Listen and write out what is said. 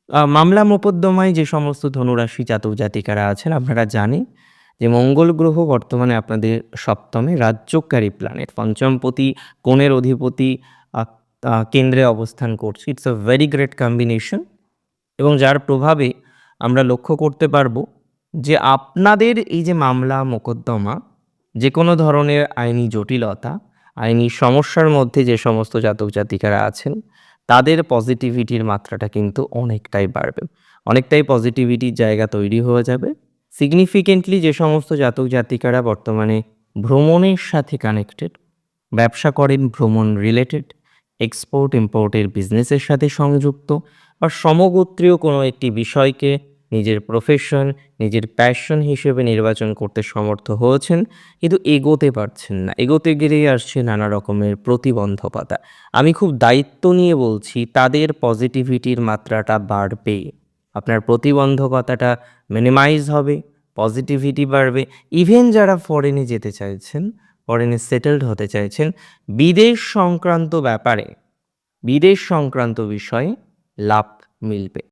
মামলা মোকদ্দমায় যে সমস্ত ধনুরাশি জাতক জাতিকারা আছেন আপনারা জানেন যে মঙ্গল গ্রহ বর্তমানে আপনাদের সপ্তমে রাজ্যকারী প্ল্যানেট পঞ্চমপতি কোণের অধিপতি আ কেন্দ্রে অবস্থান করছে। It's a very great combination এবং যার প্রভাবে আমরা লক্ষ্য করতে পারবো যে আপনাদের এই যে মামলা মোকদ্দমা, যে কোনো ধরনের আইনি জটিলতা, আইনি সমস্যার মধ্যে যে সমস্ত জাতক জাতিকারা আছেন, তাদের পজিটিভিটির মাত্রাটা কিন্তু অনেকটাই বাড়বে। অনেকটাই পজিটিভিটির জায়গা তৈরি হয়ে যাবে। সিগনিফিকেন্টলি যে সমস্ত জাতক জাতিকারা বর্তমানে ভ্রমণের সাথে কানেক্টেড, ব্যবসা করেন ভ্রমণ রিলেটেড, এক্সপোর্ট ইম্পোর্টের বিজনেসের সাথে সংযুক্ত বা সমগোত্রীয় কোনো একটি বিষয়কে নিজের প্রফেশন, নিজের প্যাশন হিসেবে নির্বাচন করতে সমর্থ হয়েছেন, কিন্তু এগোতে পারছেন না। এগোতে গেলেই আসছে নানা রকমের প্রতিবন্ধকতা। আমি খুব দায়িত্ব নিয়ে বলছি, তাদের পজিটিভিটির মাত্রাটা বাড়বে। আপনার প্রতিবন্ধকতাটা মিনিমাইজ হবে, পজিটিভিটি বাড়বে। ইভেন যারা ফরেনে যেতে চাইছেন, ফরেনে সেটেলড হতে চাইছেন, বিদেশ সংক্রান্ত ব্যাপারে, বিদেশ সংক্রান্ত বিষয়ে লাভ মিলবে।